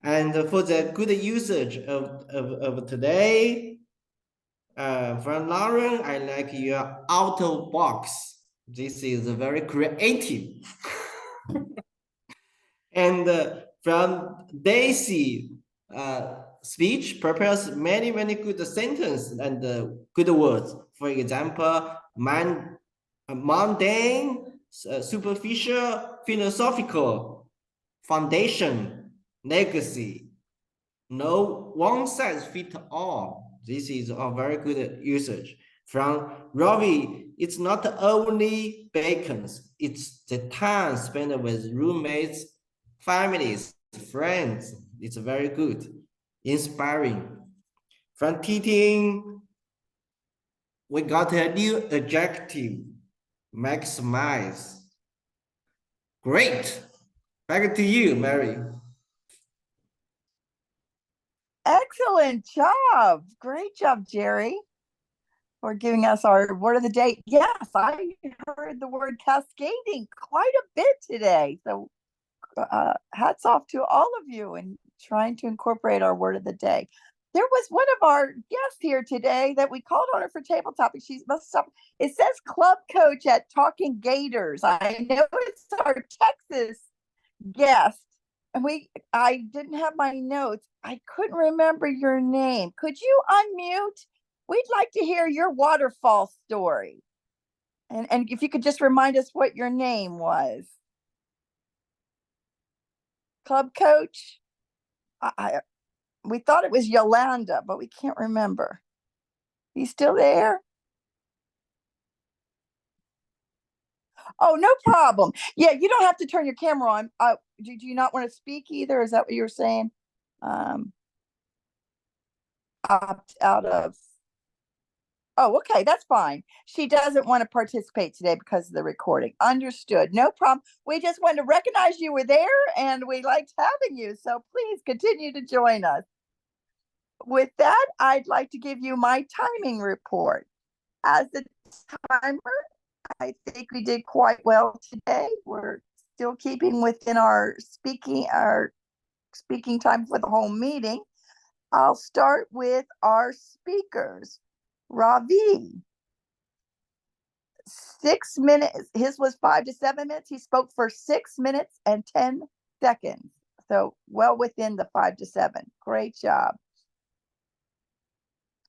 And for the good usage of today, from Lauren, I like your auto box. This is very creative. And from Daisy, speech prepares many, many good sentences and good words. For example, mundane, superficial, philosophical, foundation, legacy. No one size fits all. This is a very good usage. From Ravi, it's not only bacons, it's the time spent with roommates, families, friends. It's very good, inspiring. From Titing, we got a new adjective, maximize. Great. Back to you, Mary. Excellent job. Great job, Jerry, for giving us our word of the day. Yes, I heard the word cascading quite a bit today. So hats off to all of you in trying to incorporate our word of the day. There was one of our guests here today that we called on her for table topics. She must stop. It says club coach at Talking Gators. I know it's our Texas guest. And I didn't have my notes. I couldn't remember your name. Could you unmute? We'd like to hear your waterfall story. And if you could just remind us what your name was. Club coach? We thought it was Yolanda, but we can't remember. You still there? Oh, no problem. Yeah, you don't have to turn your camera on. Do you not want to speak either? Is that what you were saying? Opt out of. Oh, okay, that's fine. She doesn't want to participate today because of the recording. Understood. No problem. We just wanted to recognize you were there and we liked having you. So please continue to join us. With that, I'd like to give you my timing report. As the timer, I think we did quite well today. We're still keeping within our speaking time for the whole meeting. I'll start with our speakers. Ravi, 6 minutes. His was 5 to 7 minutes. He spoke for 6 minutes and 10 seconds. So well within the 5 to 7. Great job.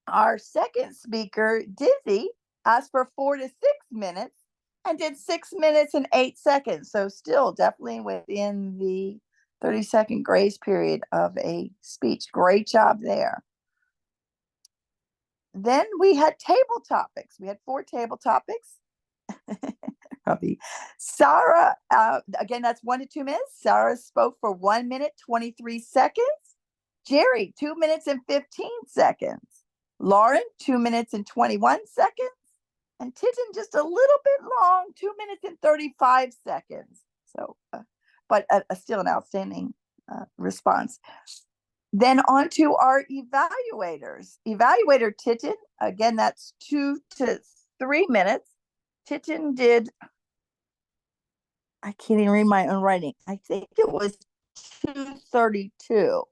Our second speaker, Dizzy, asked for 4 to 6 minutes and did 6 minutes and 8 seconds. So still definitely within the 30-second grace period of a speech. Great job there. Then we had table topics. We had 4 table topics. Sarah, again, that's 1 to 2 minutes. Sarah spoke for 1 minute, 23 seconds. Jerry, 2 minutes and 15 seconds. Lauren, 2 minutes and 21 seconds. And Titin, just a little bit long, 2 minutes and 35 seconds. So, but still an outstanding response. Then on to our evaluators. Evaluator Titin, again, that's 2 to 3 minutes. Titin did, I can't even read my own writing. I think it was 2:32.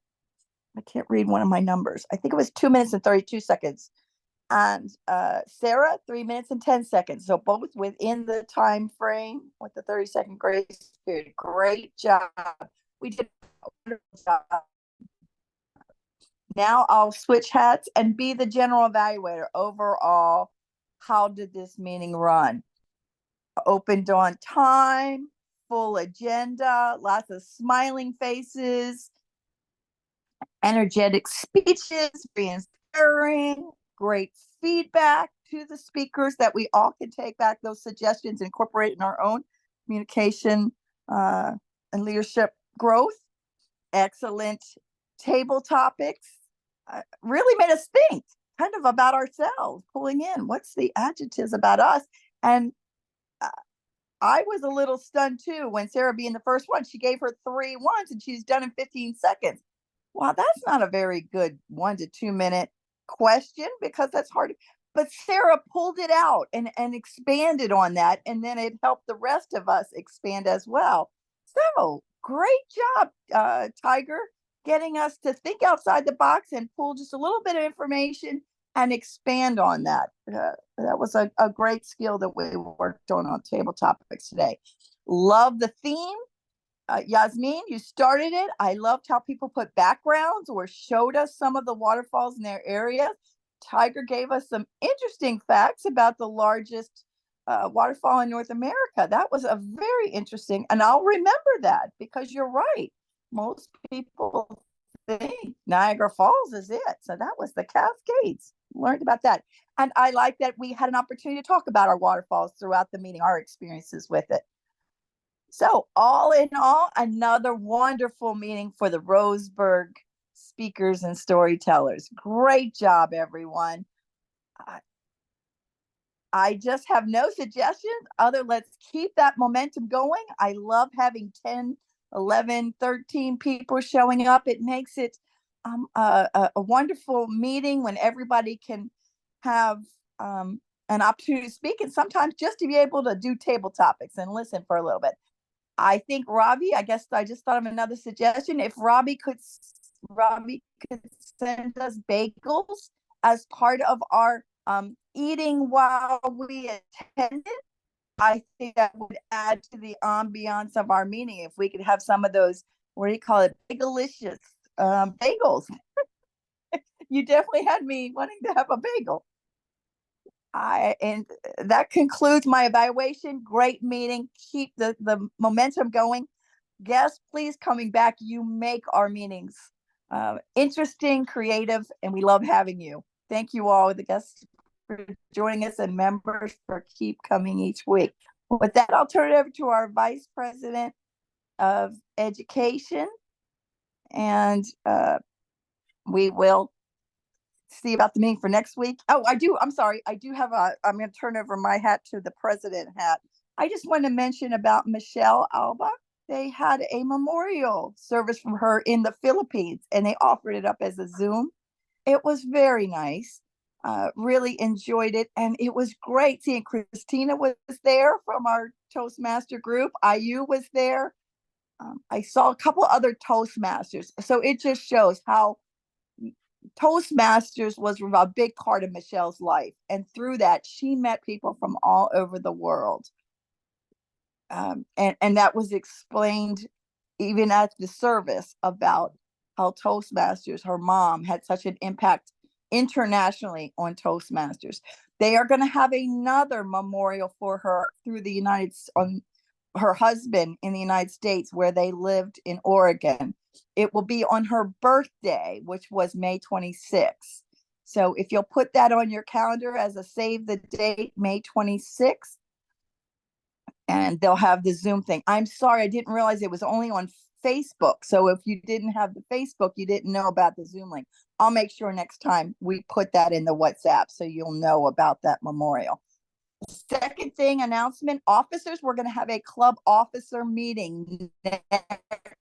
I can't read one of my numbers. I think it was 2 minutes and 32 seconds. And Sarah, 3 minutes and 10 seconds. So both within the time frame with the 30-second grace period. Great job. We did a wonderful job. Now I'll switch hats and be the general evaluator. Overall, how did this meeting run? Opened on time, full agenda, lots of smiling faces, energetic speeches, very inspiring, great feedback to the speakers that we all can take back those suggestions and incorporate in our own communication and leadership growth. Excellent table topics. Really made us think kind of about ourselves, pulling in what's the adjectives about us. And I was a little stunned too when Sarah, being the first one, she gave her 3 ones and she's done in 15 seconds. Wow, that's not a very good 1 to 2 minute question because that's hard. But Sarah pulled it out and expanded on that. And then it helped the rest of us expand as well. So great job, Tiger, getting us to think outside the box and pull just a little bit of information and expand on that. That was a great skill that we worked on table topics today. Love the theme. Yasmin, you started it. I loved how people put backgrounds or showed us some of the waterfalls in their area. Tiger gave us some interesting facts about the largest waterfall in North America. That was a very interesting, and I'll remember that because you're right. Most people think Niagara Falls is it. So that was the Cascades. Learned about that. And I like that we had an opportunity to talk about our waterfalls throughout the meeting, our experiences with it. So all in all, another wonderful meeting for the Roseburg speakers and storytellers. Great job, everyone. I just have no suggestions other let's keep that momentum going. I love having 10, 11, 13 people showing up. It makes it a wonderful meeting when everybody can have an opportunity to speak, and sometimes just to be able to do table topics and listen for a little bit. I think Robbie, I guess I just thought of another suggestion. If Robbie could send us bagels as part of our eating while we attended, I think that would add to the ambiance of our meeting. If we could have some of those, what do you call it, bagelicious bagels. You definitely had me wanting to have a bagel. And that concludes my evaluation. Great meeting. Keep the momentum going. Guests, please coming back. You make our meetings interesting, creative, and we love having you. Thank you all, the guests, for joining us, and members for keep coming each week. With that, I'll turn it over to our Vice President of Education, and we will see about the meeting for next week. Oh, I'm sorry. I'm going to turn over my hat to the president hat. I just want to mention about Michelle Alba. They had a memorial service from her in the Philippines, and they offered it up as a Zoom. It was very nice. Really enjoyed it. And it was great seeing Christina was there from our Toastmaster group. IU was there. I saw a couple other Toastmasters. So it just shows how Toastmasters was a big part of Michelle's life. And through that, she met people from all over the world. And that was explained even at the service about how Toastmasters, her mom, had such an impact internationally on Toastmasters. They are going to have another memorial for her through the on her husband in the United States, where they lived in Oregon. It will be on her birthday, which was May 26th. So if you'll put that on your calendar as a save the date, May 26th, and they'll have the Zoom thing. I'm sorry, I didn't realize it was only on Facebook. So if you didn't have the Facebook, you didn't know about the Zoom link. I'll make sure next time we put that in the WhatsApp so you'll know about that memorial. Second thing, announcement, officers, we're going to have a club officer meeting next